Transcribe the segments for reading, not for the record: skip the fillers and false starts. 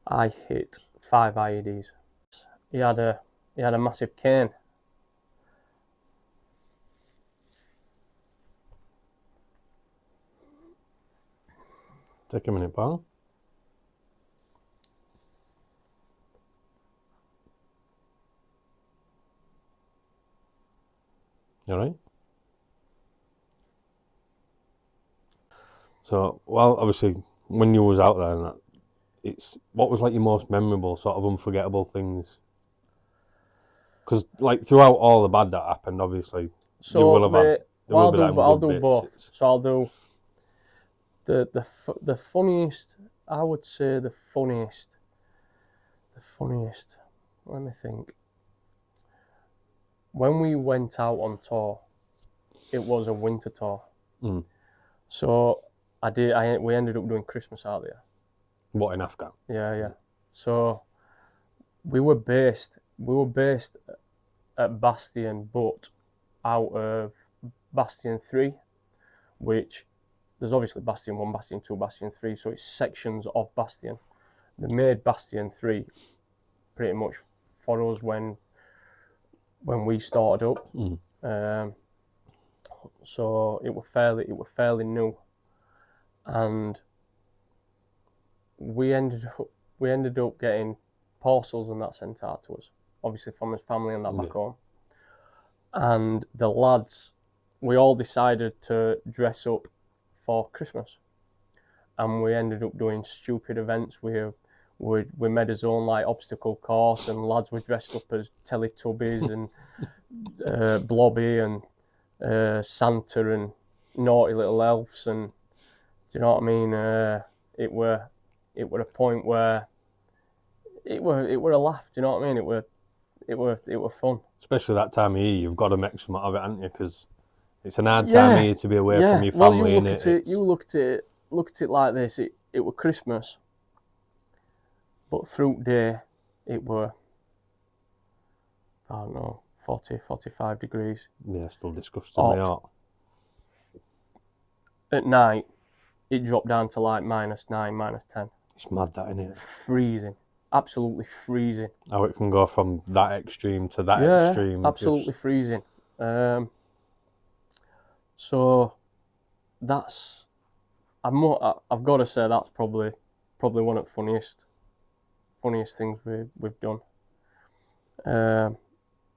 I hit 5 IEDs. He had a massive cane. Take a minute, pal. You all right? So, well, obviously, when you was out there, and that, what was like your most memorable, sort of unforgettable things? Because like throughout all the bad that happened, obviously, you will have had. There will be that I'll good do bits. both. So I'll do the funniest. I would say the funniest. Let me think. When we went out on tour, it was a winter tour. So we ended up doing Christmas out there. What, in Afghan? Yeah. So we were based at Bastion, but out of Bastion 3, which there's obviously Bastion 1, Bastion 2, Bastion 3, so it's sections of Bastion. They made Bastion 3 pretty much for us when we started up. So it were fairly new, and we ended up getting parcels and that sent out to us, obviously from his family and that back home. And the lads, we all decided to dress up for Christmas, and we ended up doing stupid events. We made his own like obstacle course, and lads were dressed up as Teletubbies and Blobby and Santa and naughty little elves, and do you know what I mean? It were a point where it were a laugh. Do you know what I mean? It were fun. Especially that time of year, you've got to make some of it, haven't you? Because it's an hard time of year to be away from your family. Well, you looked at it like this. It were Christmas, but through day it were, I don't know, 40, 45 degrees. Yeah, still disgusting. Hot. At night, it dropped down to like -9, -10. It's mad, that, isn't it? Freezing. Absolutely freezing. How it can go from that extreme to that extreme. Absolutely freezing. So that's, I've got to say that's probably one of the funniest things we've done.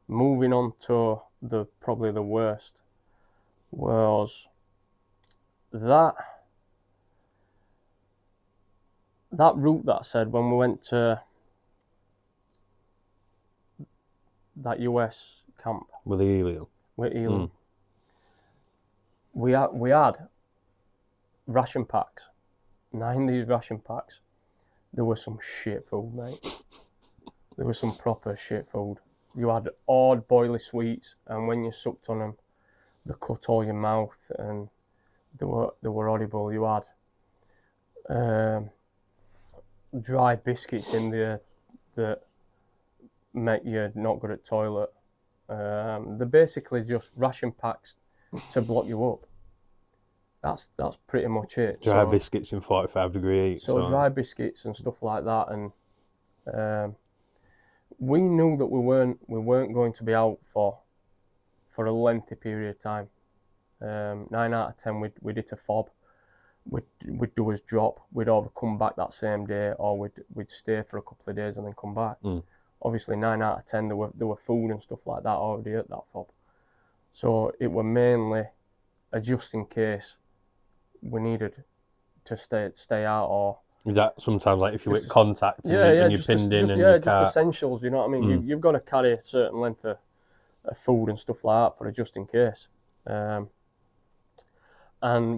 Moving on to probably the worst was that route that I said when we went to that US camp with Elim. We had ration packs. Now in these ration packs, there was some shit food, mate. There was some proper shit food. You had odd boily sweets, and when you sucked on them, they cut all your mouth, and they were audible. You had dry biscuits in there that make you not good at toilet. They're basically just ration packs to block you up. That's pretty much it. Dry biscuits in 45-degree heat. So dry biscuits and stuff like that, and we knew that we weren't going to be out for a lengthy period of time. 9 out of 10 we'd hit a fob. We'd do his drop. We'd either come back that same day, or we'd stay for a couple of days and then come back. Obviously 9 out of 10 there were food and stuff like that already at that fob. So it were mainly a just in case we needed to stay out, or is that sometimes like if you hit contact and you're pinned in and you just essentials, you know what I mean? You've got to carry a certain length of food and stuff like that for a just in case. And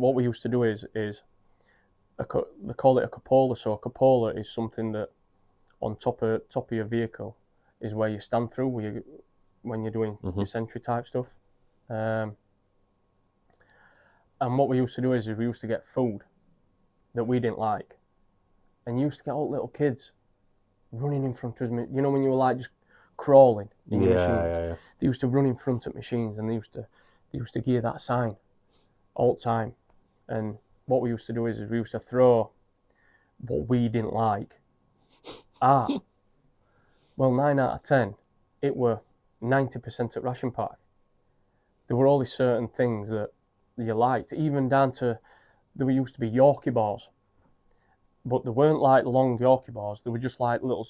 what we used to do is they call it a cupola. So a cupola is something that on top of your vehicle is where you stand through when you're doing your sentry type stuff. And what we used to do is we used to get food that we didn't like, and you used to get all little kids running in front of us. You know, when you were like just crawling in your machines, they used to run in front of machines, and they used to give that sign all the time. And what we used to do is we used to throw what we didn't like Well, 9 out of 10, it were 90% at ration park. There were only certain things that you liked, even down to, there used to be Yorkie bars, but they weren't like long Yorkie bars, they were just like little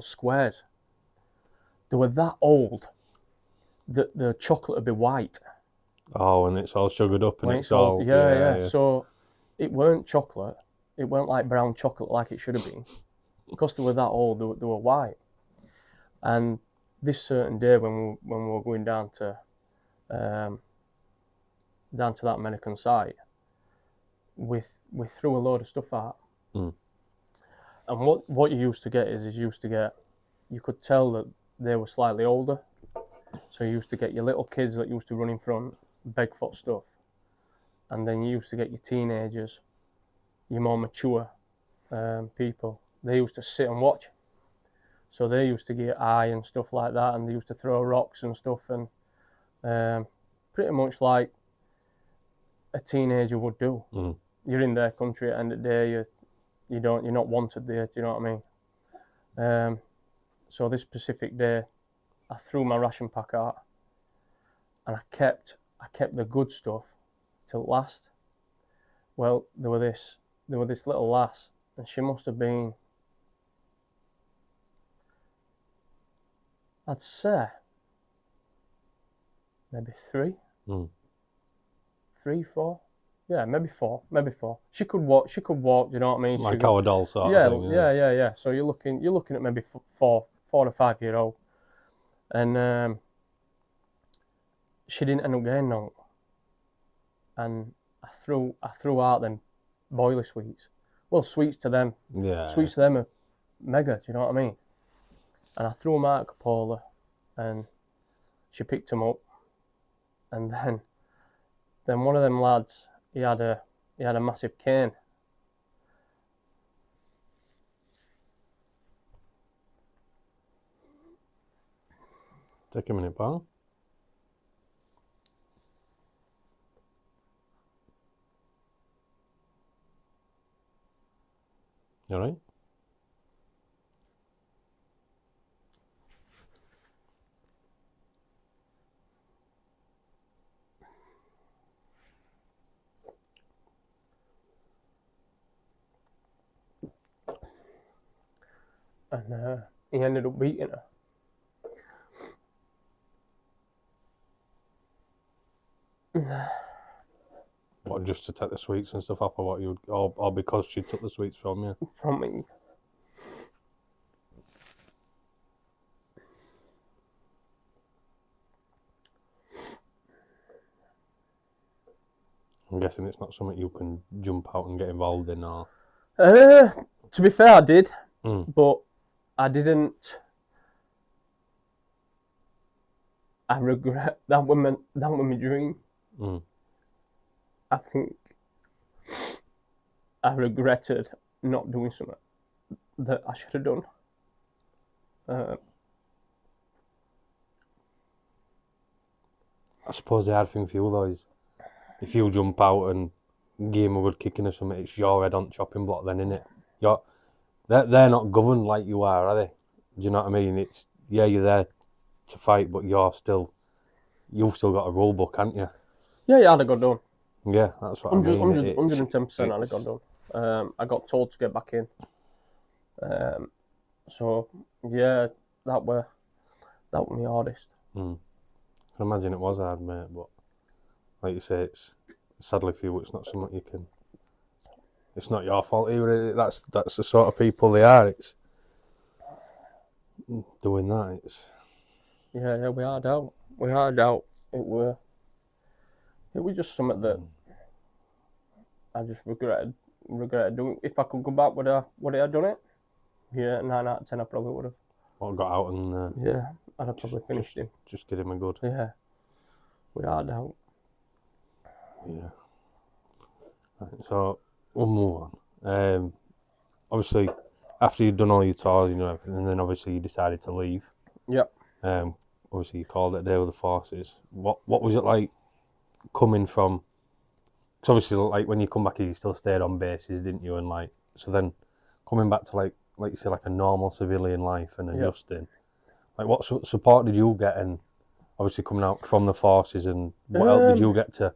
squares. They were that old that the chocolate would be white. Oh, and it's all sugared up and When it's all... yeah. So it weren't chocolate, it weren't like brown chocolate like it should have been. Because they were that old, they were white. And this certain day when we were going down to that American site, we threw a load of stuff out. Mm. And what you used to get you could tell that they were slightly older. So you used to get your little kids that used to run in front, beg for stuff. And then you used to get your teenagers, your more mature people. They used to sit and watch. So they used to get eye and stuff like that, and they used to throw rocks and stuff, and pretty much like a teenager would do. Mm. You're in their country at the end of the day. You're not wanted there. Do you know what I mean? So this specific day, I threw my ration pack out, and I kept the good stuff till last. Well, there was this little lass, and she must have been, I'd say, maybe 3, 3, 4. Yeah, maybe four. She could walk. Do you know what I mean? Like our doll sort of thing. Yeah. So you're looking at maybe 4 to 5 year old, and she didn't end up getting none. And I threw out them boiler sweets. Well, sweets to them. Yeah. Sweets to them are mega. Do you know what I mean? And I threw them out at Capola, and she picked them up, and then one of them lads, he had a massive cane. Take a minute, pal. You alright? And he ended up beating her. What, just to take the sweets and stuff off, or what or because she took the sweets from you? From me. I'm guessing it's not something you can jump out and get involved in, or... To be fair, I did, but I didn't. I regret that was my dream. I think I regretted not doing something that I should have done. I suppose the hard thing for you though is, if you jump out and give him a good kicking or something, it's your head on the chopping block then, innit? They're not governed like you are they? Do you know what I mean? It's, yeah, you're there to fight, but you've still got a rule book, haven't you? Yeah, I'd have got done. Yeah, that's what I mean. 110% I'd have got done. I got told to get back in. So yeah, that were my hardest. I can imagine it was hard, mate, but like you say, it's sadly for you, it's not something you can. It's not your fault either. That's the sort of people they are. It's doing that. It's yeah. We hard out. It was just something that I just regretted doing. If I could go back, would I have done it? Yeah, 9 out of 10 I probably would have. Well, got out and yeah, I'd have probably finished him. Just get him a good. Yeah, we hard out. Yeah. Right, so we'll move on. Obviously, after you'd done all your tours, and then obviously you decided to leave. Yep. Obviously you called it a day with the forces. What was it like coming from? Because obviously, like when you come back, you still stayed on bases, didn't you? And like, so then coming back to like like you say, like a normal civilian life and adjusting. Like, what support did you get, and obviously coming out from the forces, and what help did you get to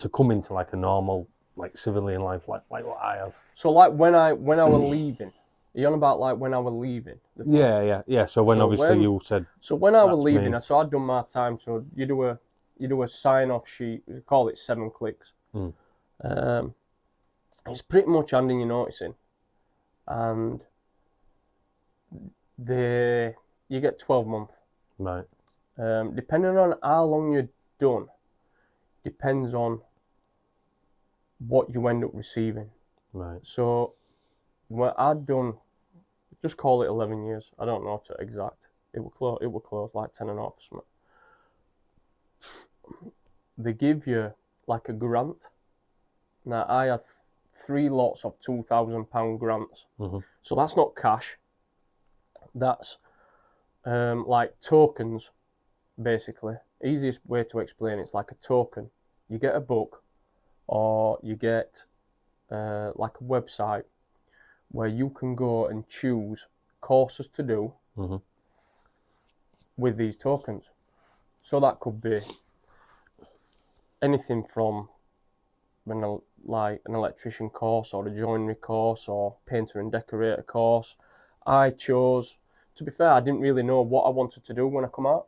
come into like a normal like civilian life, like what I have? So like when I was leaving, you're on about like when I was leaving the forces? Yeah. So when obviously you said. So when I was that's leaving, me. so I'd done my time. So you do a sign off sheet. We call it 7 clicks. It's pretty much handing your notice in, and you get 12 months. Right. Depending on how long you're done, depends on what you end up receiving. Right. So when I'd done, just call it 11 years. I don't know to exact. It will close like 10 and a half or something. They give you like a grant. Now I had 3 lots of £2,000 grants. So that's not cash. That's like tokens, basically. Easiest way to explain it's like a token. You get a book, or you get like a website where you can go and choose courses to do with these tokens. So that could be anything from like an electrician course, or a joinery course, or painter and decorator course. I chose, to be fair, I didn't really know what I wanted to do when I come out.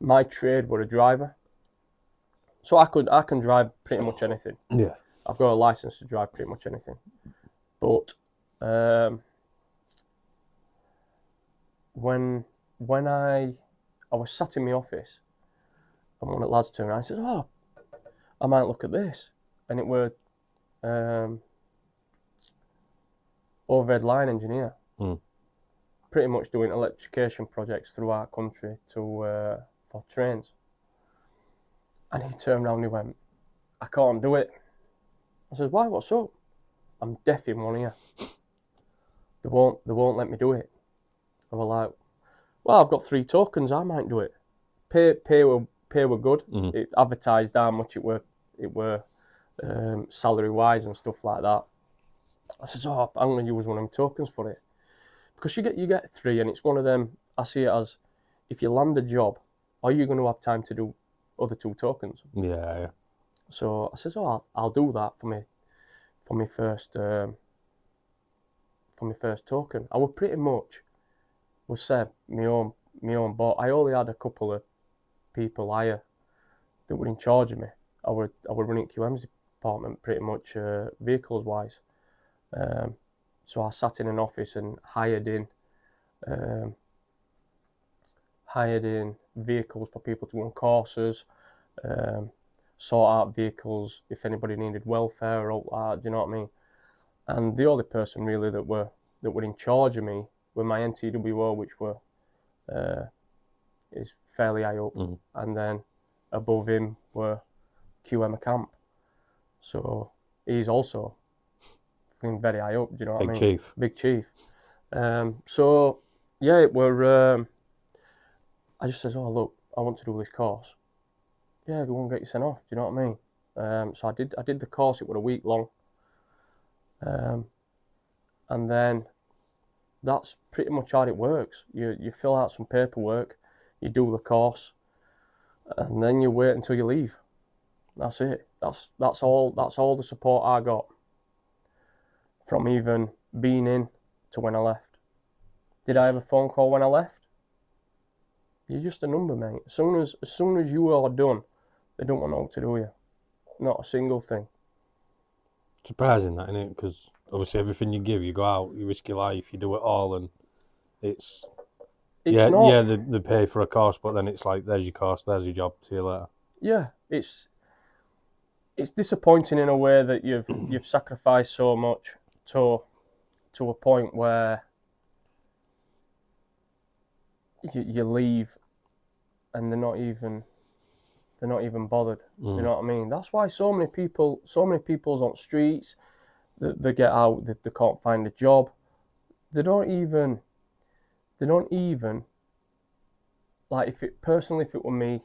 My trade was a driver, so I can drive pretty much anything. Yeah. I've got a license to drive pretty much anything. But when I was sat in my office, and one of the lads turned around and said, "Oh, I might look at this," and it were overhead line engineer, pretty much doing electrification projects throughout the country for trains. And he turned around and he went, "I can't do it." I said, "Why? What's up?" "I'm deaf in one ear. They won't let me do it." I was like, "Well, I've got 3 tokens. I might do it." Pay were good. It advertised how much it were salary wise and stuff like that. I says, "Oh, I'm going to use one of them tokens for it," because you get 3, and it's one of them. I see it as, if you land a job, are you going to have time to do other 2 tokens? Yeah. So I says, "Oh, I'll do that for my first token." I was pretty much set my own boat. I only had a couple of people hire that were in charge of me. I were running QM's department pretty much vehicles wise. So I sat in an office and hired in vehicles for people to go on courses, sort out vehicles if anybody needed welfare or all that. Do you know what I mean? And the only person really that were in charge of me were my NTWO, which is fairly high up, and then above him were QM camp. So he's also very high up. Do you know what I mean? Chief. Big chief. So yeah, it were. I just says, "Oh look, I want to do this course." "Yeah, go on, get you sent off." Do you know what I mean? So I did the course. It was a week long. And then that's pretty much how it works. You fill out some paperwork, you do the course, and then you wait until you leave. That's it. That's all the support I got from even being in to when I left. Did I have a phone call when I left? You're just a number, mate. As soon as you are done, they don't want to know what to do with you. Not a single thing. Surprising that, isn't it? Because obviously everything you give, you go out, you risk your life, you do it all, and it's not. Yeah, they pay for a course, but then it's like, there's your course, there's your job, see you later. Yeah, it's disappointing in a way that you've sacrificed so much to a point where you leave and they're not even bothered. You know what I mean? That's why so many people's on streets, they get out, they can't find a job. They don't even like, if it were me,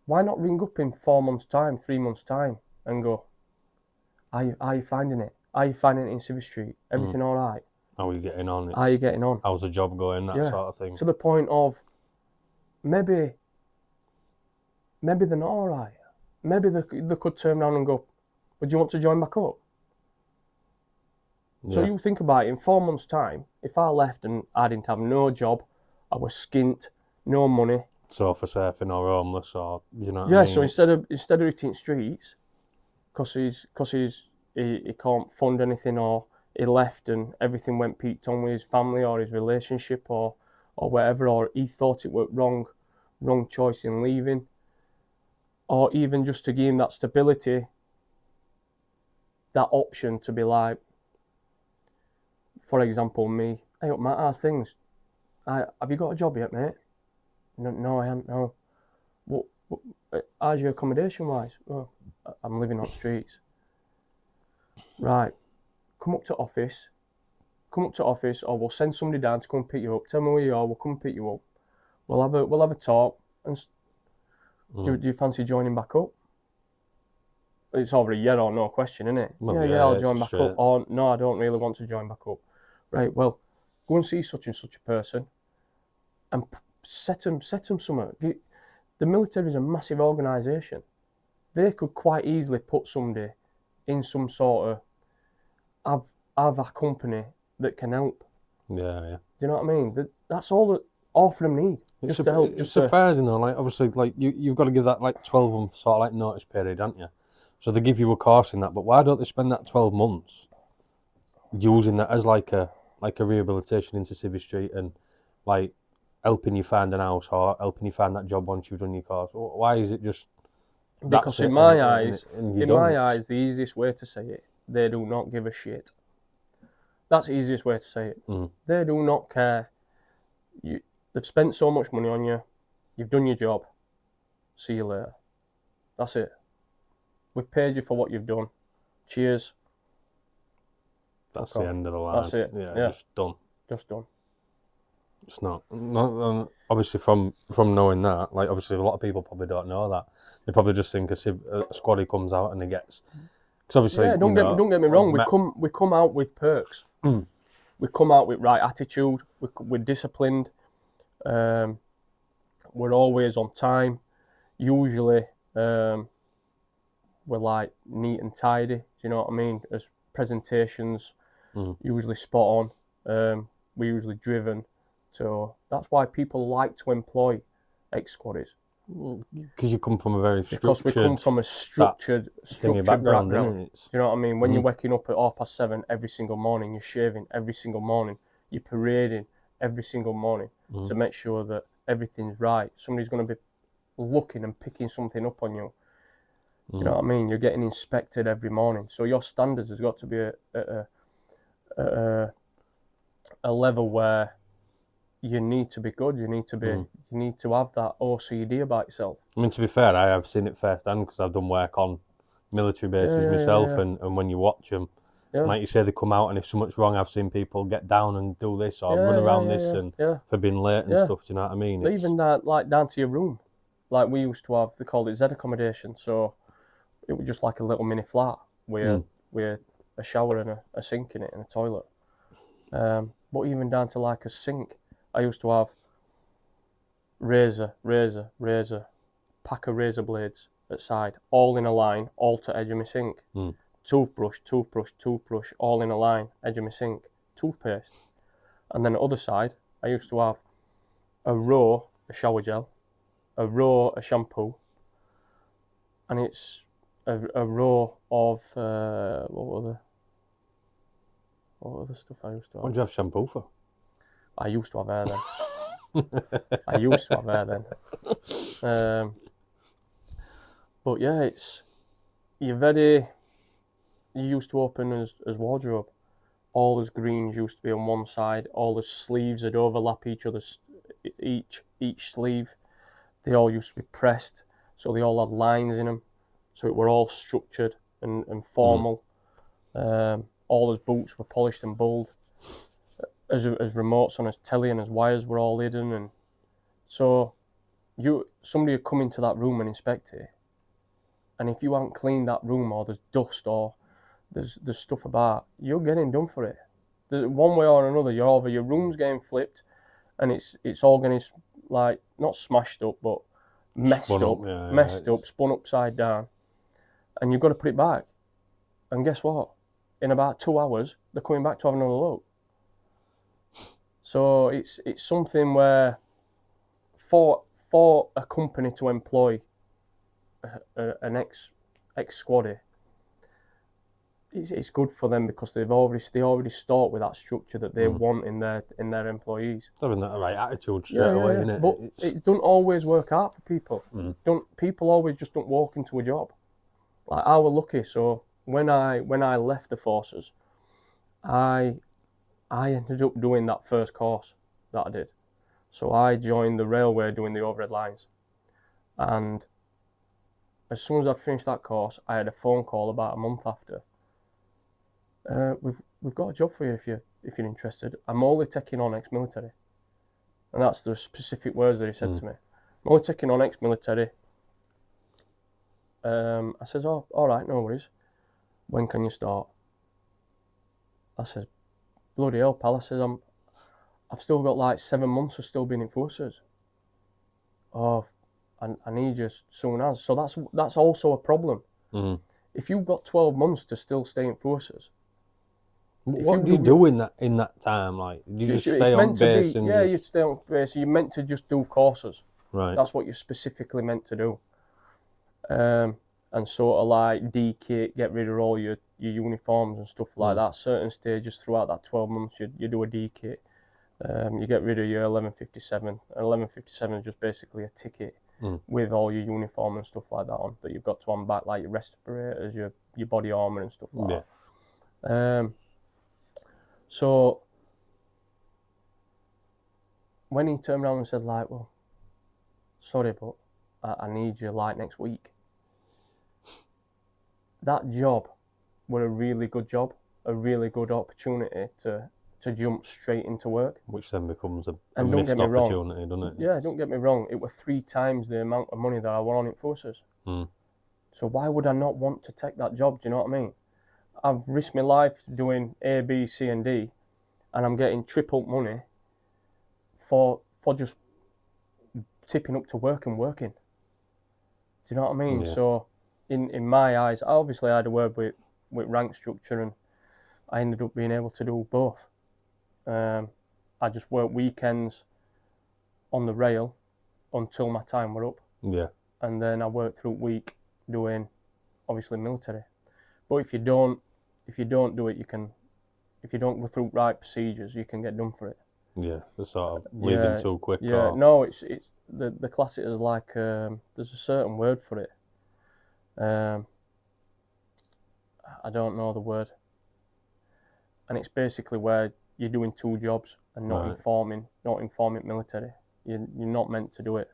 why not ring up in 4 months' time, 3 months' time, and go, are you finding it? How are you finding it in Civvy Street? Everything all right? How are you getting on? How are you getting on? How's the job going? That Yeah. sort of thing. To the point of maybe they're not all right. Maybe they could turn around and go, would you want to join back up? So you think about it, in 4 months' time, if I left and I didn't have no job, I was skint, no money. Sofa surfing or homeless or, you know what I Yeah, mean? so instead of hitting streets, because he can't fund anything, or he left and everything went peaked on with his family or his relationship or whatever, or he thought it was wrong choice in leaving, or even just to give him that stability, that option to be like, for example, me, hey, up Matt, how's things? Have you got a job yet, mate? No, I haven't, no. What, how's your accommodation wise? Oh, I'm living on streets. Right, come up to office, or we'll send somebody down to come pick you up. Tell me where you are, we'll come pick you up. We'll have a talk, and do you fancy joining back up? It's over a yeah or no question, isn't it? Well, yeah, I'll join it's back straight. up. Or no, I don't really want to join back up. Right, well, go and see such and such a person, and set them something. The military is a massive organisation. They could quite easily put somebody in some sort of have a company that can help. Yeah. Do you know what I mean? That's all of them need. It's Just to help. It's surprising though. Like obviously, like you've got to give that like 12-month sort of like notice period, haven't you? So they give you a course in that, but why don't they spend that 12 months using that as like a rehabilitation into Civvy Street and like helping you find an house or helping you find that job once you've done your course? Why is it just? Because in my eyes, the easiest way to say it, they do not give a shit. That's the easiest way to say it. They do not care. They've spent so much money on you. You've done your job. See you later. That's it. We've paid you for what you've done. Cheers. That's the end of the line. That's it. Yeah. Just done. Just done. It's not obviously from knowing that, like obviously a lot of people probably don't know that. They probably just think a squaddy comes out and he gets. Because obviously, don't get me wrong. We come out with perks. We come out with right attitude. We're disciplined. We're always on time. Usually, we're like neat and tidy. Do you know what I mean? As presentations, usually spot on. We're usually driven. So that's why people like to employ ex-squaddies. Because you come from a very structured... Because we come from a structured background. Isn't it? Do you know what I mean? When you're waking up at 7:30 every single morning, you're shaving every single morning, you're parading every single morning to make sure that everything's right. Somebody's going to be looking and picking something up on you. Do you know what I mean? You're getting inspected every morning. So your standards has got to be at a level where you need to be good. You need to have that OCD about yourself. I mean, to be fair, I have seen it firsthand because I've done work on military bases myself, and when you watch them, like you say, they come out and if something's wrong, I've seen people get down and do this or run around this and for being late and stuff. Do you know what I mean? But even that, like down to your room, like we used to have, they called it Z accommodation. So it was just like a little mini flat with a shower and a sink in it and a toilet. But even down to like a sink, I used to have razor, pack of razor blades at side, all in a line, all to edge of my sink. Toothbrush, all in a line, edge of my sink. Toothpaste. And then the other side, I used to have a row of shower gel, a row of shampoo, and it's a row of, what other stuff I used to have? What do you have shampoo for? I used to have hair then. But yeah, you used to open as wardrobe. All as greens used to be on one side. All the sleeves would overlap each sleeve. They all used to be pressed, so they all had lines in them. So it were all structured and formal. All his boots were polished and bulled. As remotes on his telly and his wires were all hidden, and so somebody would come into that room and inspect it, and if you hadn't cleaned that room or there's dust or there's stuff about you're getting done for it. One way or another, your room's getting flipped, and it's all getting like not smashed up, but messed up, spun upside down, and you've got to put it back. And guess what? In about 2 hours, they're coming back to have another look. So it's something where for a company to employ an ex-squaddy, it's good for them because they already start with that structure that they want in their employees. Having that right attitude straight away, isn't it? But it doesn't always work out for people. People always just don't walk into a job. Like I was lucky, so when I left the forces, I ended up doing that first course that I did. So I joined the railway doing the overhead lines, and as soon as I finished that course, I had a phone call about a month after. We've got a job for you if you're interested. I'm only taking on ex-military, and that's the specific words that he said to me. I'm only taking on ex-military. I says, oh, all right, no worries. When can you start? I said, bloody hell, pal. I said, I've still got like 7 months of still being in forces. Oh, I need you as soon as. So that's also a problem. If you've got 12 months to still stay in forces, what do you do in that time? Like, you just stay on base and you stay on base. You're meant to just do courses. Right. That's what you're specifically meant to do. And sort of like de-kit, get rid of all your uniforms and stuff like that. Certain stages throughout that 12 months, you do a de-kit. You get rid of your 1157. An 1157 is just basically a ticket with all your uniform and stuff like that on that you've got to unback, like your respirators, your body armour and stuff like that. So when he turned around and said like, well, sorry, but I need you like next week. That job were a really good job, a really good opportunity to jump straight into work. Which then becomes a missed opportunity, doesn't it? Yeah, don't get me wrong. It were 3 times the amount of money that I won on in forces. So why would I not want to take that job? Do you know what I mean? I've risked my life doing A, B, C, and D, and I'm getting triple money for just tipping up to work and working. Do you know what I mean? Yeah. So in my eyes, obviously I had a word with rank structure, and I ended up being able to do both. I just worked weekends on the rail until my time were up. Yeah. And then I worked through week doing obviously military. But if you don't do it, if you don't go through right procedures, you can get done for it. Yeah, the sort of leaving too quick. Yeah, no, it's the class is like there's a certain word for it. I don't know the word. And it's basically where you're doing 2 jobs and not informing military. You're not meant to do it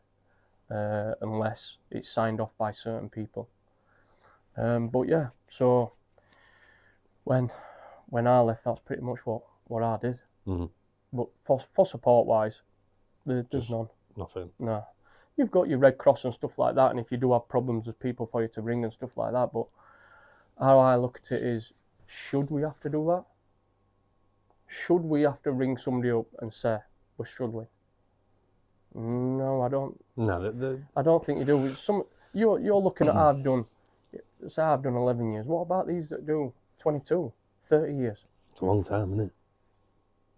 unless it's signed off by certain people. But yeah, so when I left, that's pretty much what I did. But for support wise, there's none. Nothing. No. You've got your Red Cross and stuff like that, and if you do have problems, there's people for you to ring and stuff like that. But how I look at it is, should we have to do that? Should we have to ring somebody up and say we're struggling? No, I don't. No, I don't think you do. You're looking at I've done 11 years. What about these that do 22, 30 years? It's a long time, isn't it?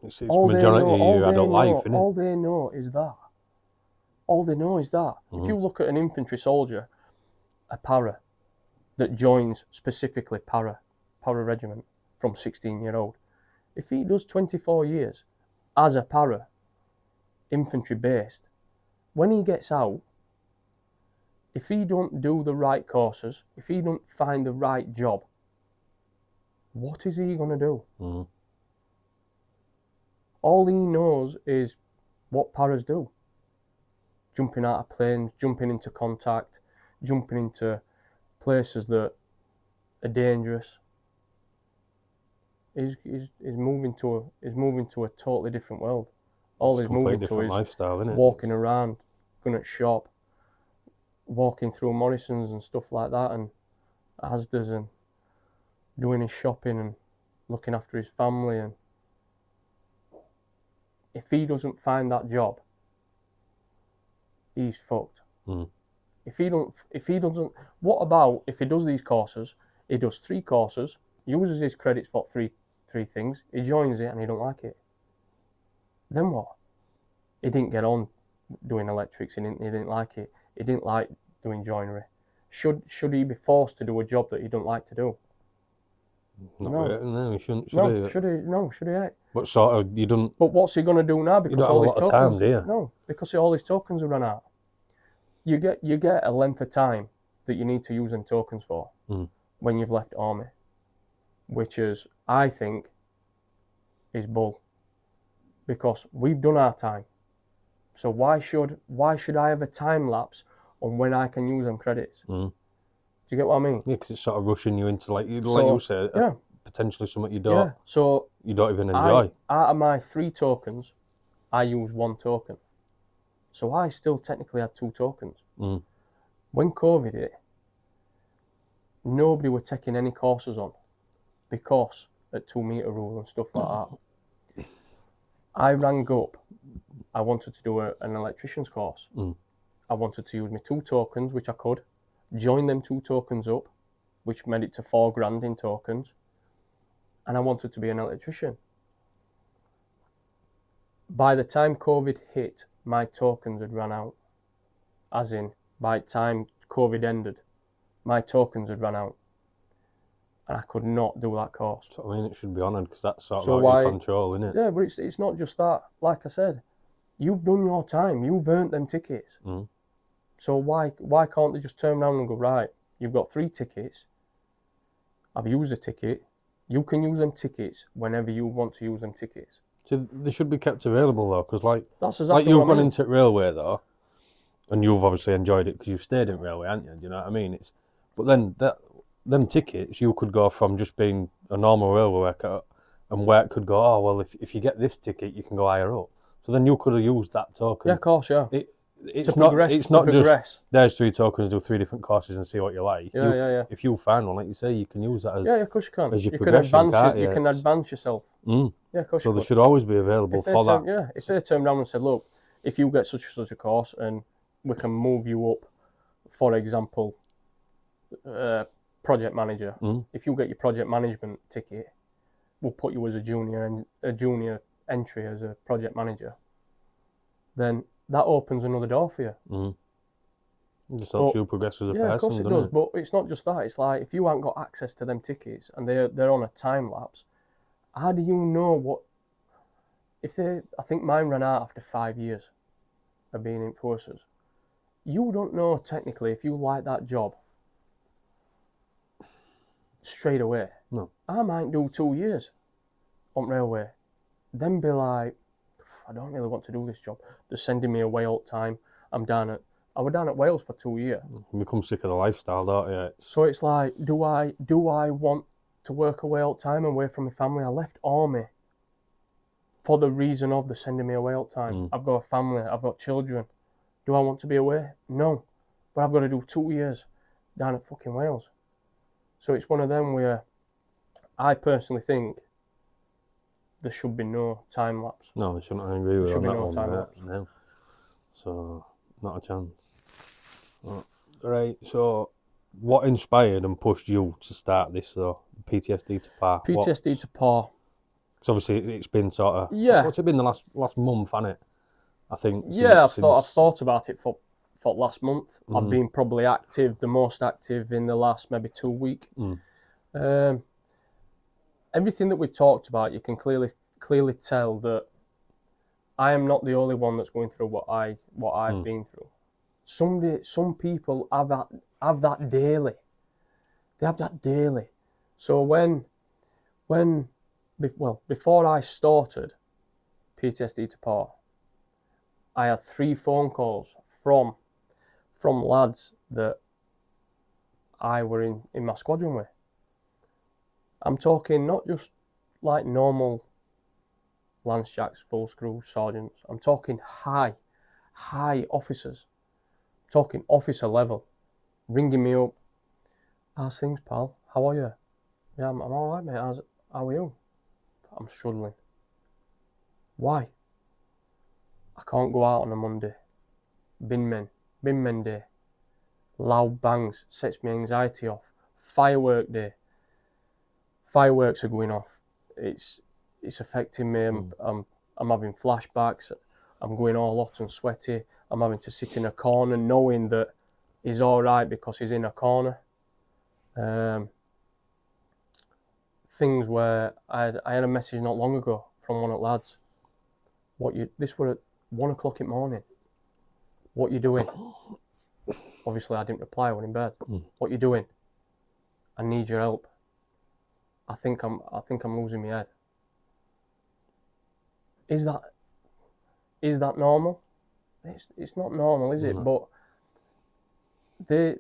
It's majority of your adult life, isn't it? All they know is that. All they know is that. If you look at an infantry soldier, a para, that joins specifically para regiment from 16-year-old, if he does 24 years as a para, infantry based, when he gets out, if he don't do the right courses, if he don't find the right job, what is he going to do? All he knows is what paras do. Jumping out of planes, jumping into contact, jumping into places that are dangerous. He's moving to a totally different world. All he's moving to is lifestyle, isn't it? Walking around, going at shop, walking through Morrison's and stuff like that, and Asda's, and doing his shopping and looking after his family, and if he doesn't find that job, he's fucked. Mm. If he doesn't, what about if he does these courses? He does 3 courses, uses his credits for three things. He joins it and he don't like it. Then what? He didn't get on doing electrics. He didn't like it. He didn't like doing joinery. Should he be forced to do a job that he don't like to do? Not No. really. No, he shouldn't. Should No, he? should he? No, should he? But sort of, you don't. But what's he gonna do now? You Because don't have a all his lot of tokens. time, do you? No, because all his tokens are run out. You get a length of time that you need to use them tokens for when you've left army, which is, I think, is bull. Because we've done our time. So why should I have a time lapse on when I can use them credits? Mm. Do you get what I mean? Yeah, because it's sort of rushing you into like you say, yeah, potentially something you yeah. So you don't even enjoy. Out of my 3 tokens, I use 1 token. So I still technically had 2 tokens. Mm. When COVID hit, nobody were taking any courses on because at 2 meter rule and stuff like that. I rang up. I wanted to do an electrician's course. I wanted to use my 2 tokens, which I could, join them 2 tokens up, which made it to $4,000 in tokens, and I wanted to be an electrician. By the time COVID hit, my tokens had run out. As in, by the time COVID ended, my tokens had run out. And I could not do that course. So, I mean, it should be honoured because that's sort of So out why- of your control, isn't it? Yeah, but it's not just that. Like I said, you've done your time. You've earned them tickets. Mm. So why can't they just turn around and go, right, you've got 3 tickets. I've used a ticket. You can use them tickets whenever you want to use them tickets. So they should be kept available though, because That's exactly like you've what I gone mean. into railway though, and you've obviously enjoyed it because you've stayed in railway, haven't you? Do you know what I mean? But then them tickets, you could go from just being a normal railway worker, and work could go, oh well, if you get this ticket, you can go higher up. So then you could have used that token. Yeah, of course, yeah. It's to not. progress, It's to not progress. just there's 3 tokens, do 3 different courses and see what you like. Yeah. If you find one, like you say, you can use that as. Yeah, of course you can. as your You can progression, advance can't it. You you? can It's- advance yourself. Mm. Yeah, of course So you they could. should always be available for that. Yeah, if they turned around and said, look, if you get such and such a course and we can move you up, for example, project manager. If you get your project management ticket, we'll put you as a junior entry as a project manager. Then that opens another door for you. It just helps you progress as a person. Yeah, of course it doesn't does. But it's not just that. It's like if you haven't got access to them tickets and they're on a time lapse, how do you know what? I think mine ran out after 5 years of being in forces. You don't know technically if you like that job straight away. No. I might do 2 years on railway, then be like, I don't really want to do this job. They're sending me away all the time. I was down at Wales for 2 years. You become sick of the lifestyle, don't you? So it's like, do I want to work away all the time, away from my family? I left army for the reason of they're sending me away all the time. I've got a family, I've got children. Do I want to be away? No. But I've got to do 2 years down at fucking Wales. So it's one of them where I personally think there should be no time lapse. No, they shouldn't. I agree with Should you be on no that time one. lapse. No. So, not a chance. Right, so what inspired and pushed you to start this though? PTSD to par? PTSD to par. Because obviously it's been sort of... Yeah. What's it been the last month, hasn't it? I think. Yeah, I've since- thought about it for last month. I've been probably the most active in the last maybe 2 weeks. Everything that we've talked about, you can clearly tell that I am not the only one that's going through what I've been through. Some people have that daily. They have that daily. So before I started PTSD to par, I had 3 phone calls from lads that I were in my squadron with. I'm talking not just like normal Lance Jacks, full screw sergeants. I'm talking high officers. I'm talking officer level, ringing me up. How's things, pal? How are you? Yeah, I'm all right, mate. How are you? I'm struggling. Why? I can't go out on a Monday. Bin men day. Loud bangs sets my anxiety off. Firework day. Fireworks are going off. It's affecting me. I'm having flashbacks. I'm going all hot and sweaty. I'm having to sit in a corner knowing that he's all right because he's in a corner. Things where I had a message not long ago from one of the lads. This were at 1 o'clock in the morning. What you doing? Obviously I didn't reply, I was in bed. What you doing? I need your help. I think I'm losing my head. Is that normal? It's not normal, is it? But they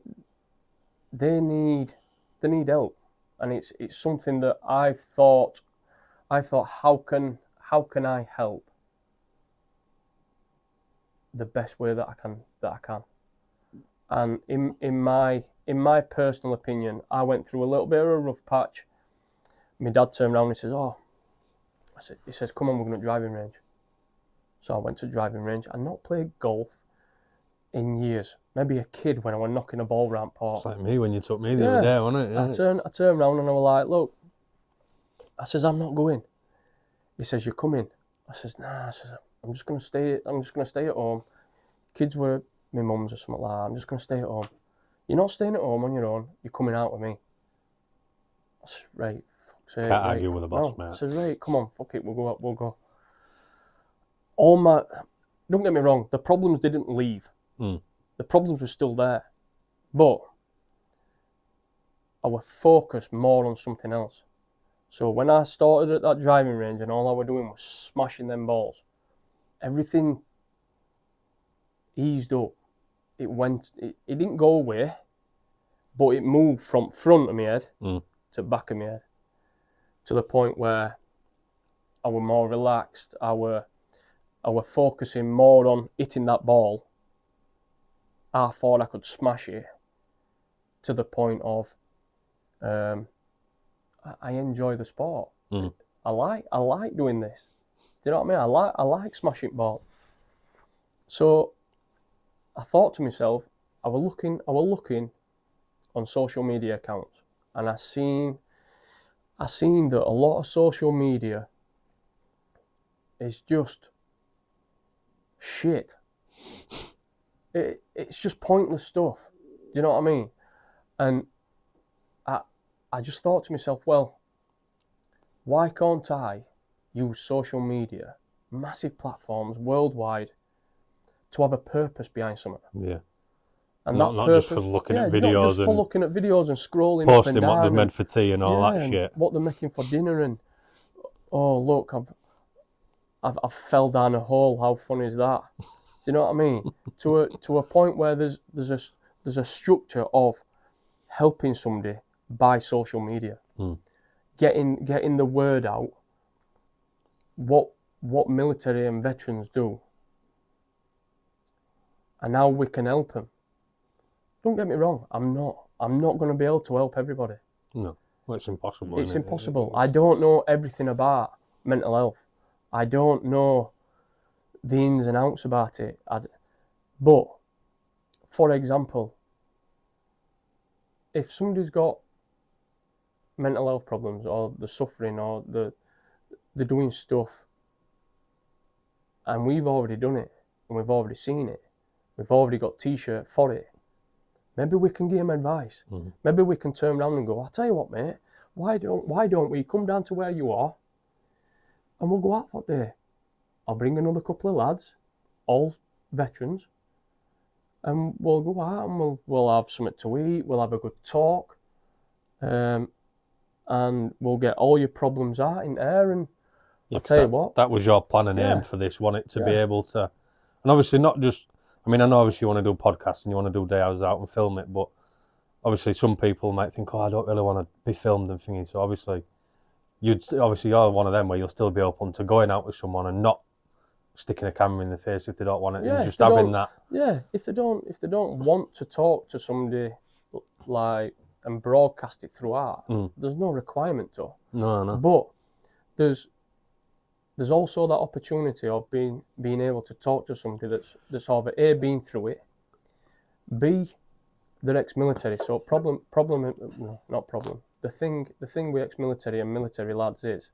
need help, and it's something that I've thought how can I help the best way that I can. And in my personal opinion, I went through a little bit of a rough patch. My dad turned around and he says, come on, we're going to driving range. So I went to driving range. I'd not played golf in years. Maybe a kid when I was knocking a ball around park. It's like me when you took me the other day, wasn't it? Yeah, I turned around and I was like, look, I says, I'm not going. He says, you're coming. I says, nah. I says, I'm just going to stay at home. Kids were at my mum's or something like that. I'm just going to stay at home. You're not staying at home on your own. You're coming out with me. I says, right. Can't argue with the boss, mate. I says, right, come on, fuck it, we'll go. Don't get me wrong, the problems didn't leave. The problems were still there. But I was focused more on something else. So when I started at that driving range and all I was doing was smashing them balls, everything eased up. It didn't go away, but it moved from front of my head to back of my head, to the point where I was more relaxed. I were focusing more on hitting that ball. I thought I could smash it, to the point of I enjoy the sport. I like doing this. Do you know what I mean? I like smashing ball. So I thought to myself, I was looking on social media accounts, and I seen that a lot of social media is just shit. It's just pointless stuff. Do you know what I mean? And I just thought to myself, well, why can't I use social media, massive platforms worldwide, to have a purpose behind something? Yeah. And not just for looking at videos, not just for looking at videos and scrolling posting up and down, what they've made for tea and all that shit. What they're making for dinner, and oh look, I've fell down a hole. How fun is that? Do you know what I mean? to a point where there's a structure of helping somebody by social media, getting the word out. What military and veterans do, and how we can help them. Don't get me wrong. I'm not going to be able to help everybody. No, well, it's impossible. It's impossible. I don't know everything about mental health. I don't know the ins and outs about it. But, for example, if somebody's got mental health problems, or they're suffering, or they're doing stuff, and we've already done it, and we've already seen it, we've already got t-shirt for it, maybe we can give them advice. Maybe we can turn around and go, I'll tell you what, mate, why don't we come down to where you are, and we'll go out for a day. I'll bring another couple of lads, all veterans, and we'll go out and we'll have something to eat, we'll have a good talk, and we'll get all your problems out in there. And I'll tell you what, that was your plan and aim for this, wasn't it? To be able to, and obviously not just, I mean, I know obviously you want to do podcasts and you want to do day hours out and film it, but obviously some people might think, oh, I don't really want to be filmed and thingy. So obviously you're one of them where you'll still be open to going out with someone and not sticking a camera in the face if they don't want it, and just having that. Yeah, if they don't want to talk to somebody like and broadcast it throughout. Mm. There's no requirement to. No. But there's also that opportunity of being able to talk to somebody that's either A, been through it, B, they're ex-military. So not problem. The thing with ex-military and military lads is,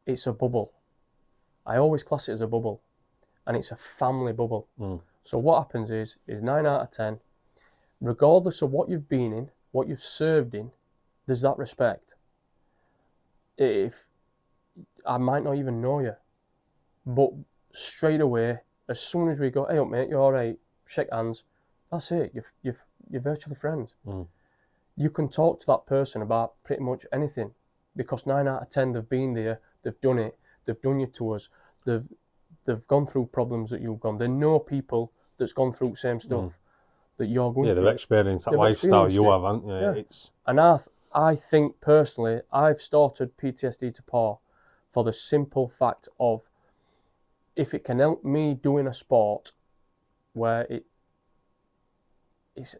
it's a bubble. I always class it as a bubble, and it's a family bubble. Mm. So what happens is 9 out of 10, regardless of what you've been in, what you've served in, there's that respect. If I might not even know you, but straight away, as soon as we go, hey up mate, you're all right, shake hands, that's it. You're virtually friends. Mm. You can talk to that person about pretty much anything, because 9 out of 10 they've been there, they've done it, they've done your tours, they've gone through problems that you've gone. They know people that's gone through the same stuff that you're going through. They've experienced that They've lifestyle experienced you it. have, haven't you? Yeah. It's And I think personally, I've started PTSD to Paw for the simple fact of, if it can help me doing a sport where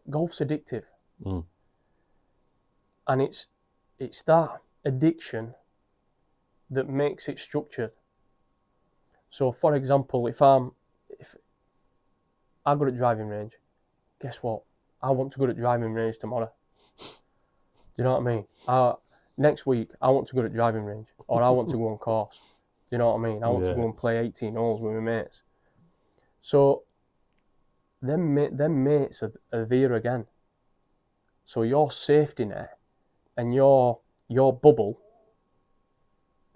golf's addictive. Mm. And it's that addiction that makes it structured. So for example, if I go to driving range, guess what? I want to go to driving range tomorrow. Do you know what I mean? Next week, I want to go to driving range, or I want to go on course. Do you know what I mean? I want to go and play 18 holes with my mates. So them mates are there again. So your safety net and your bubble,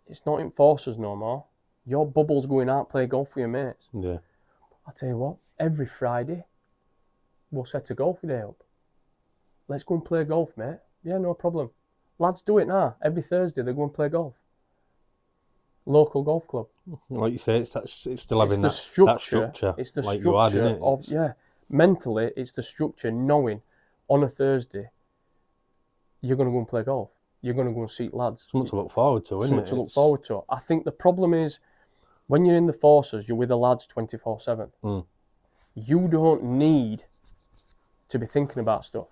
it's not enforcers no more. Your bubble's going out, play golf with your mates. Yeah. I'll tell you what, every Friday, we'll set a golf day up. Let's go and play golf, mate. Yeah, no problem. Lads do it now. Every Thursday, they go and play golf. Local golf club. Like you say, it's still having that structure. It's the like structure you had, of, mentally, it's the structure knowing on a Thursday, you're going to go and play golf. You're going to go and seat lads. Something to look forward to, isn't Something it? to look forward to. I think the problem is, when you're in the forces, you're with the lads 24/7. Mm. You don't need to be thinking about stuff,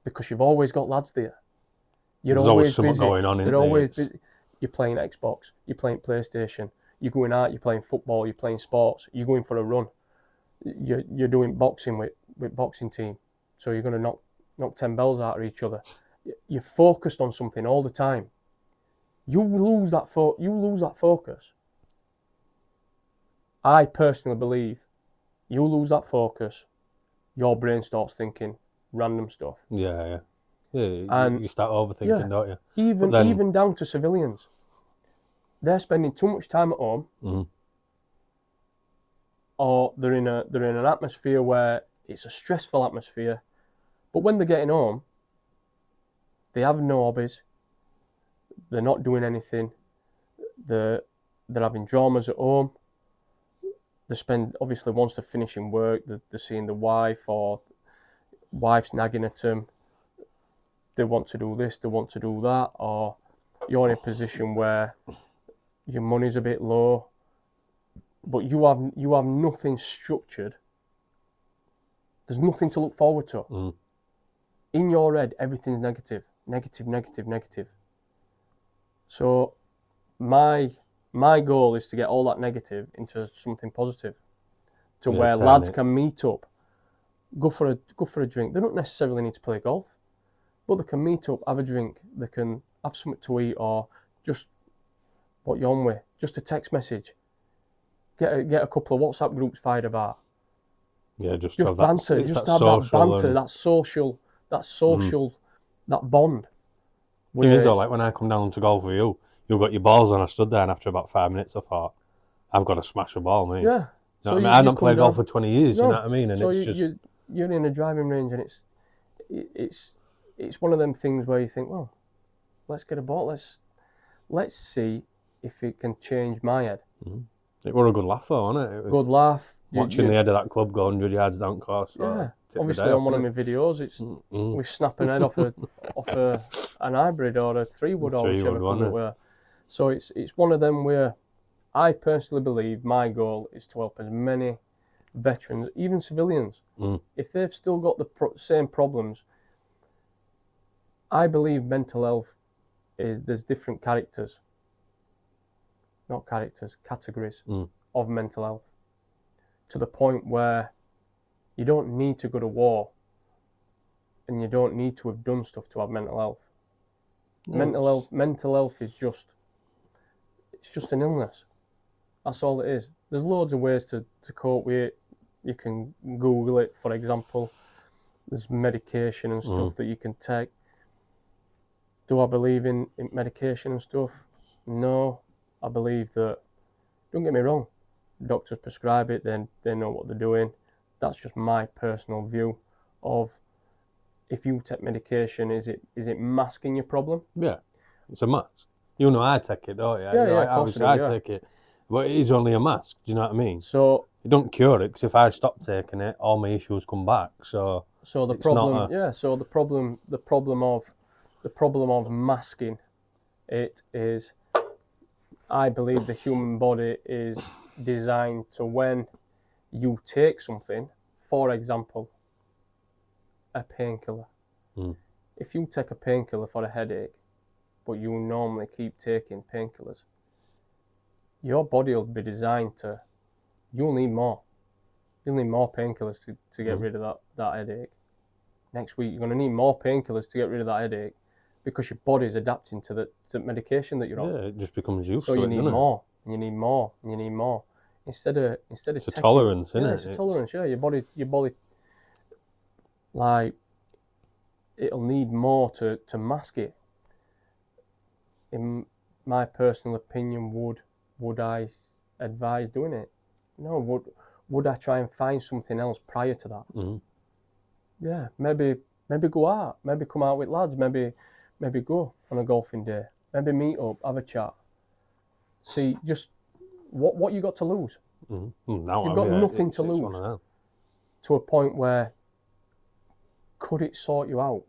because you've always got lads there. You're There's always something busy. going on, They're always busy. You're playing Xbox, you're playing PlayStation, you're going out, you're playing football, you're playing sports, you're going for a run. You're doing boxing with boxing team, so you're going to knock 10 bells out of each other. You're focused on something all the time. You lose that focus. I personally believe you lose that focus, your brain starts thinking random stuff. Yeah. And you start overthinking, don't you? Even down to civilians. They're spending too much time at home, or they're in an atmosphere where it's a stressful atmosphere. But when they're getting home, they have no hobbies. They're not doing anything. They're having dramas at home. They spend, obviously, once they're finishing work, they're seeing the wife, or wife's nagging at them. They want to do this, they want to do that, or you're in a position where your money's a bit low, but you have nothing structured. There's nothing to look forward to. In your head, everything's negative. So my goal is to get all that negative into something positive, to where lads can meet up, go for a drink. They don't necessarily need to play golf, but they can meet up, have a drink. They can have something to eat, or just what you're on with, just a text message. Get a couple of WhatsApp groups fired about. Yeah, just have banter, just have that banter, that social, that bond. It is though, like when I come down to golf with you, you've got your balls on. I stood there, and after about 5 minutes, I thought, I've got to smash a ball, mate. Yeah. You know what I mean? I've not played golf for 20 years. You know what I mean? And so it's you're in a driving range, and it's one of them things where you think, well, let's get a ball. Let's see if it can change my head. It was a good laugh, though, wasn't it? It was good laugh. Watching the head of that club go 100 yards down course. Yeah. Obviously, on one of my videos, it's we snap an head off an hybrid or a 3-wood or whichever club it were. So it's one of them where I personally believe my goal is to help as many veterans, even civilians, if they've still got the same problems. I believe mental health there's different categories of mental health, to the point where you don't need to go to war and you don't need to have done stuff to have mental health. No, mental health is just an illness. That's all it is. There's loads of ways to cope with it. You can Google it, for example. There's medication and stuff that you can take. Do I believe in medication and stuff? No. I believe that, don't get me wrong, doctors prescribe it, then they know what they're doing. That's just my personal view of, if you take medication, is it masking your problem? Yeah, it's a mask. You know I take it, don't you? Yeah, of course I take it. But it is only a mask, do you know what I mean? So it don't cure it, because if I stop taking it, all my issues come back. So the problem, the problem of masking it is, I believe the human body is designed to, when you take something, for example, a painkiller. If you take a painkiller for a headache, but you normally keep taking painkillers, your body will be designed to, you'll need more painkillers to get rid of that headache. Next week, you're going to need more painkillers to get rid of that headache, because your body's adapting to the medication that you're on. Yeah, it just becomes used so to you it, need more, and you need more, and you need more. Instead of it's a tolerance, isn't it? It's a tolerance, yeah. Your body, like, it'll need more to mask it. In my personal opinion, would I advise doing it? No. Would I try and find something else prior to that? Yeah, maybe go out, maybe come out with lads, maybe go on a golfing day, maybe meet up, have a chat. See, just what you got to lose? You've got nothing to lose. To a point where, could it sort you out?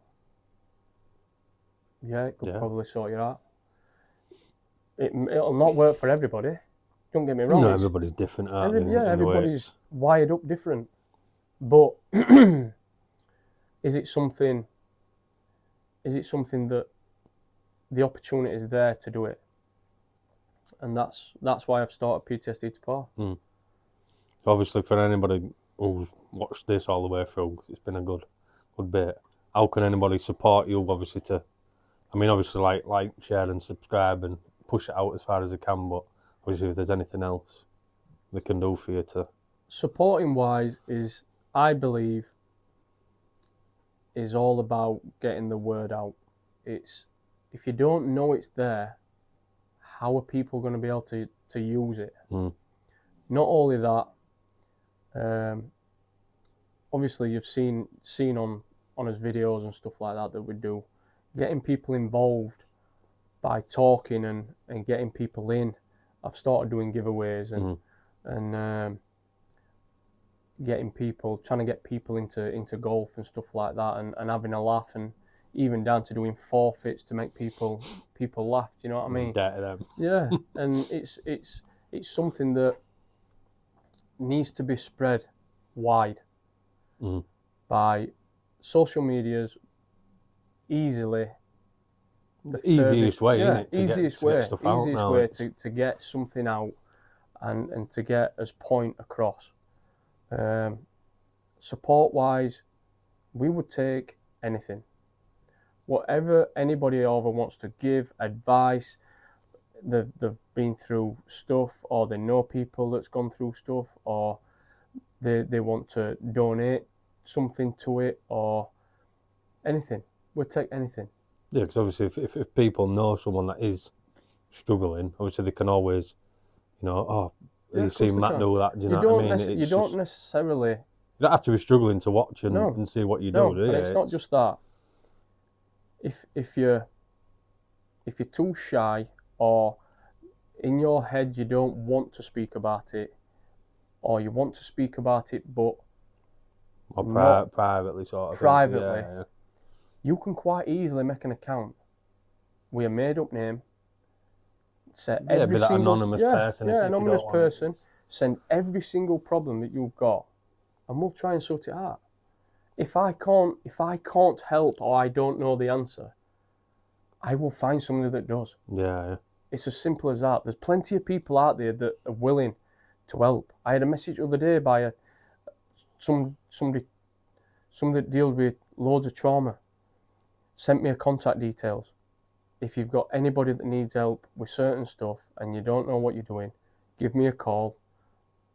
Yeah, it could probably sort you out. It'll not work for everybody. Don't get me wrong. No, everybody's different, aren't they? Everybody's wired up different. But is it something that the opportunity is there to do it? And that's why I've started PTSD to Par. Obviously, for anybody who's watched this all the way through, it's been a good bit. How can anybody support you? Obviously, like, share and subscribe and push it out as far as they can. But obviously, if there's anything else they can do for you to supporting wise, is, I believe, is all about getting the word out. It's, if you don't know it's there, how are people going to be able to use it? Not only that, obviously you've seen on his videos and stuff like that we do, getting people involved by talking and getting people in. I've started doing giveaways and trying to get people into golf and stuff like that, and having a laugh, and even down to doing forfeits to make people laugh. Do you know what I mean? Yeah, and it's something that needs to be spread wide by social medias easily. The easiest way, isn't it? Easiest way to get something out and to get as point across. Support wise, we would take anything. Whatever anybody over wants to give advice, they've been through stuff, or they know people that's gone through stuff, or they want to donate something to it, or anything. We'll take anything. Yeah, because obviously if people know someone that is struggling, obviously they can always, you see Matt do that, do you know what I mean? You don't necessarily... You don't have to be struggling to watch and see what you do, do you? It's not just that. If you're too shy, or in your head you don't want to speak about it, or you want to speak about it but privately sort of privately, yeah. You can quite easily make an account with a made-up name. Set every single anonymous person. Send every single problem that you've got, and we'll try and sort it out. If I can't help, or I don't know the answer, I will find somebody that does. Yeah. It's as simple as that. There's plenty of people out there that are willing to help. I had a message the other day by somebody that deals with loads of trauma. Sent me a contact details. If you've got anybody that needs help with certain stuff and you don't know what you're doing, give me a call.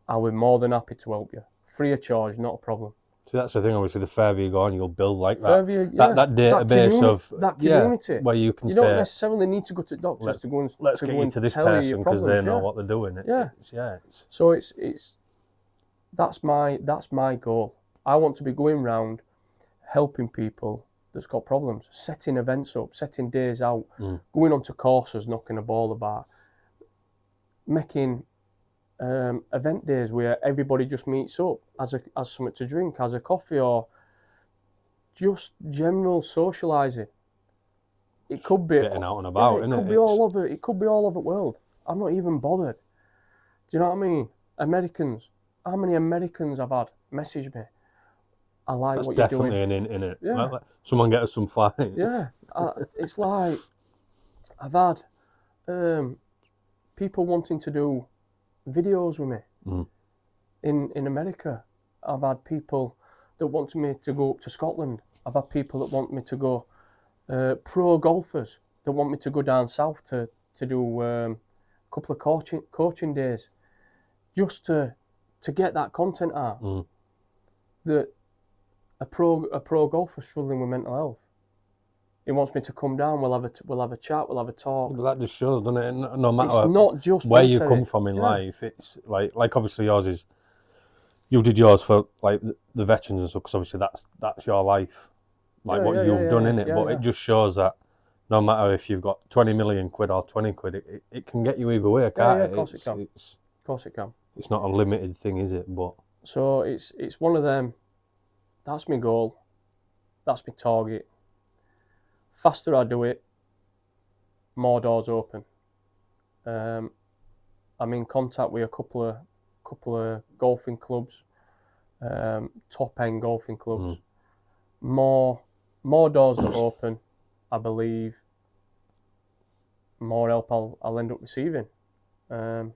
I'll be more than happy to help you. Free of charge, not a problem. See, that's the thing. Obviously, the further you go on, you'll build like that. Further, yeah, that database of that community. where you can You say, don't necessarily need to go to doctors to go and let's to get go you and to this tell you person your because problems. they know what they're doing. So it's that's my goal. I want to be going round helping people that's got problems, setting events up, setting days out, going onto courses, knocking a ball about, making event days where everybody just meets up, has something to drink, has a coffee, or just general socialising. It could be getting out and about, it could be all over. It could be all over the world. I'm not even bothered. Do you know what I mean? Americans. How many Americans I've had message me? I like That's what you're doing. definitely an in it. Yeah. Like, someone get us some flights. Yeah. It's like I've had people wanting to do videos with me in America. I've had people that want me to go up to Scotland. I've had people that want me to go, pro golfers that want me to go down south to do a couple of coaching days, just to get that content out. That a pro golfer struggling with mental health, he wants me to come down. We'll have a chat. We'll have a talk. But that just shows, doesn't it? No matter It's not just where military. you come from in life. It's like obviously yours is. You did yours for like the veterans and stuff, because obviously that's your life, like what you've done in it. But it just shows that no matter if you've got 20 million quid or 20 quid, it can get you either way, can't it? Of course it can. Of course it can. It's not a limited thing, is it? But so it's one of them. That's my goal. That's my target. Faster I do it, more doors open. I'm in contact with a couple of golfing clubs, top end golfing clubs. More doors that open, I believe, more help I'll end up receiving. So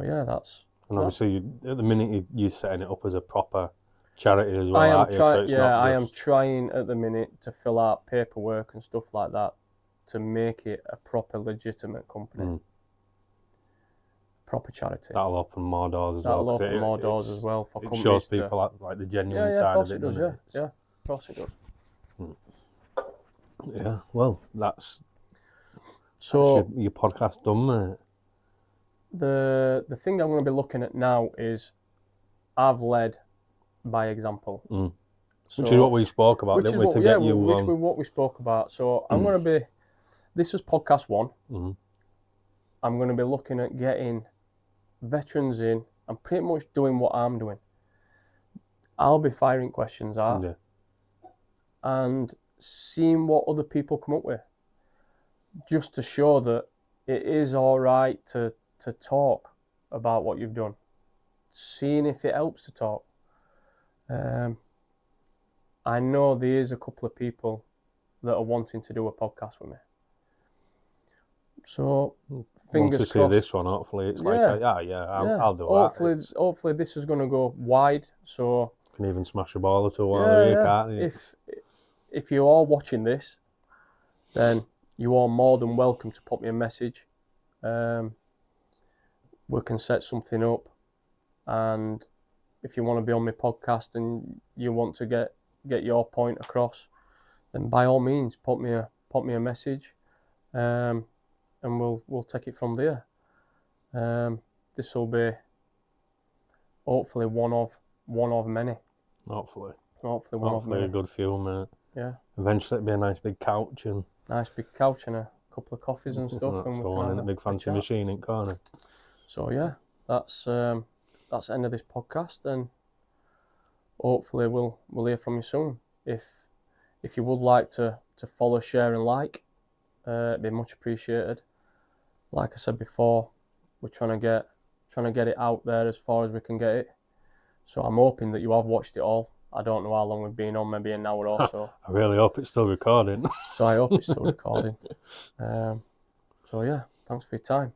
yeah, that's. And obviously, at the minute you're setting it up as a proper charity as well. I am trying. So I am trying at the minute to fill out paperwork and stuff like that to make it a proper legitimate company, proper charity. That'll open more doors as That'll well. open more doors as well for companies. It shows people like the genuine side of it. Does, yeah, of course it does. Yeah, well, that's so your podcast done, mate. The thing I'm going to be looking at now is I've led by example. So, which is what we spoke about, didn't we? Which is what we spoke about. So I'm going to be. This is podcast 1. I'm going to be looking at getting veterans in and pretty much doing what I'm doing. I'll be firing questions out and seeing what other people come up with, just to show that it is all right to talk about what you've done, seeing if it helps to talk. I know there is a couple of people that are wanting to do a podcast with me. So fingers crossed. See this one, hopefully it's I'll do that. Hopefully this is going to go wide, so can even smash a ball or two while they're here, can't you? If you are watching this, then you are more than welcome to pop me a message. We can set something up, and if you want to be on my podcast and you want to get your point across, then by all means pop me a message, and we'll take it from there. This will be hopefully one of many. Hopefully one of many. A good few, mate. Yeah. Eventually it'll be a nice big couch and a couple of coffees and stuff, and so on, and a big fancy machine in corner. So yeah, that's the end of this podcast, and hopefully we'll hear from you soon. If you would like to follow, share and like, it'd be much appreciated. Like I said before, we're trying to get it out there as far as we can get it. So I'm hoping that you have watched it all. I don't know how long we've been on, maybe an hour or so. I really hope it's still recording. So I hope it's still recording. So yeah, thanks for your time.